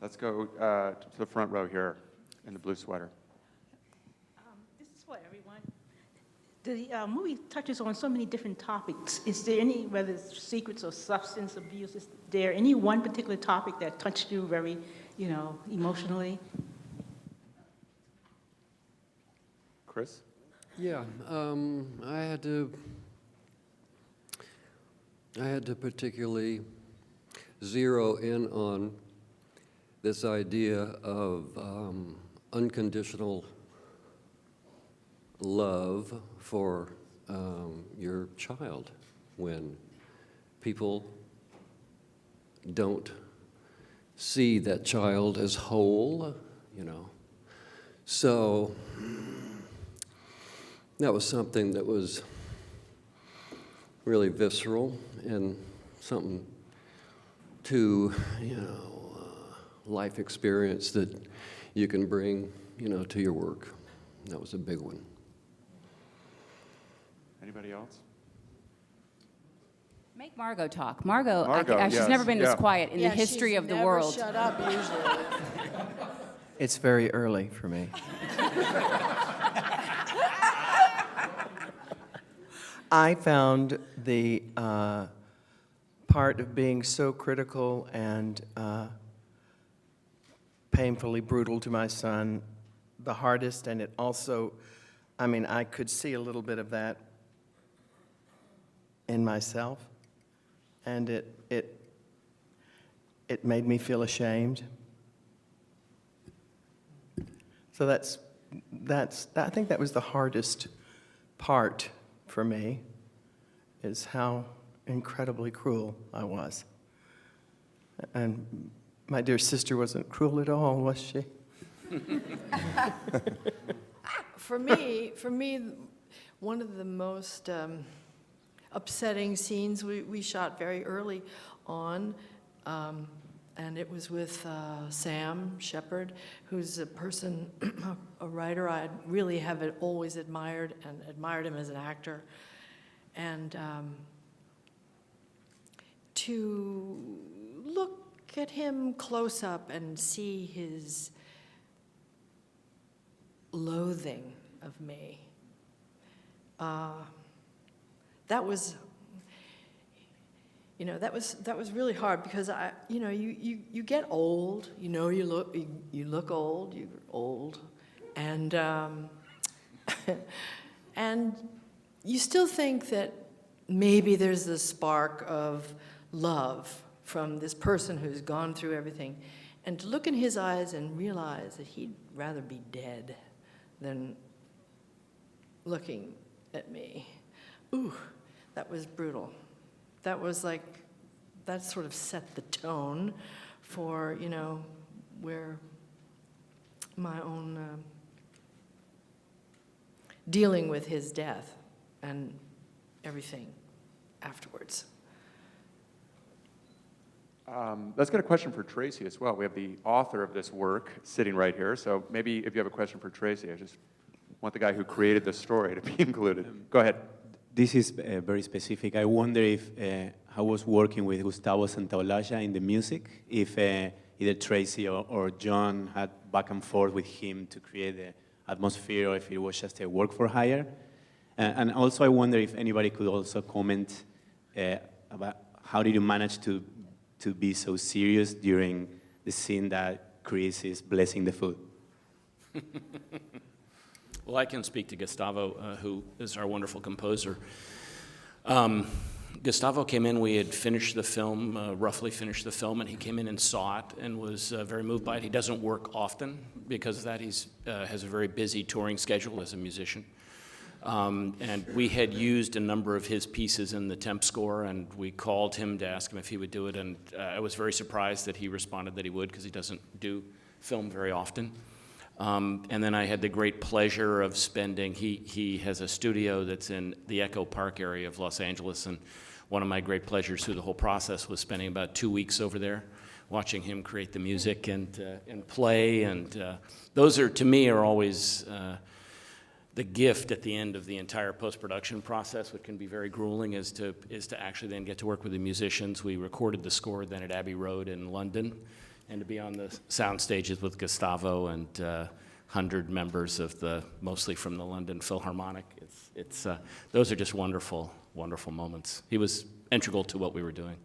Let's go to the front row here in the blue sweater. This is for everyone. The movie touches on so many different topics. Is there any, whether it's secrets or substance abuse, is there any one particular topic that touched you very, emotionally? Chris? Yeah, I had to particularly zero in on this idea of unconditional love for your child when people don't see that child as whole, So that was something that was really visceral and something to, life experience that you can bring, to your work. That was a big one. Anybody else? Make Margot talk. Margot, Margot, she's never been this quiet in the history of the world. Shut up usually. It's very early for me. I found the part of being so critical and painfully brutal to my son the hardest, and it also, I could see a little bit of that in myself, and it made me feel ashamed. So I think that was the hardest part for me, is how incredibly cruel I was. And my dear sister wasn't cruel at all, was she? For me, one of the most upsetting scenes we shot very early on, and it was with Sam Shepard, who's a person, a writer I really have always admired him as an actor. And to look at him close up and see his loathing of me, that was really hard, because you get old, you look old, you're old, and and you still think that maybe there's this spark of love from this person who's gone through everything, and to look in his eyes and realize that he'd rather be dead than looking at me. Ooh, that was brutal. That was that sort of set the tone for, where my own dealing with his death and everything afterwards. Let's get a question for Tracy as well. We have the author of this work sitting right here, so maybe if you have a question for Tracy, I just want the guy who created the story to be included. Go ahead. This is very specific. I wonder if I was working with Gustavo Santaolalla in the music, if either Tracy or John had back and forth with him to create the atmosphere, or if it was just a work for hire. And also I wonder if anybody could also comment about how did you manage to be so serious during the scene that Chris is blessing the food? Well, I can speak to Gustavo, who is our wonderful composer. Gustavo came in, we had finished the film, roughly finished the film, and he came in and saw it and was very moved by it. He doesn't work often because of that. He has a very busy touring schedule as a musician. And we had used a number of his pieces in the temp score, and we called him to ask him if he would do it, and I was very surprised that he responded that he would, because he doesn't do film very often. And then I had the great pleasure of spending, he has a studio that's in the Echo Park area of Los Angeles, and one of my great pleasures through the whole process was spending about 2 weeks over there, watching him create the music and play, and those are, to me, are always the gift at the end of the entire post-production process, which can be very grueling, is to actually then get to work with the musicians. We recorded the score then at Abbey Road in London, and to be on the sound stages with Gustavo and 100 members of mostly from the London Philharmonic. Those are just wonderful, wonderful moments. He was integral to what we were doing.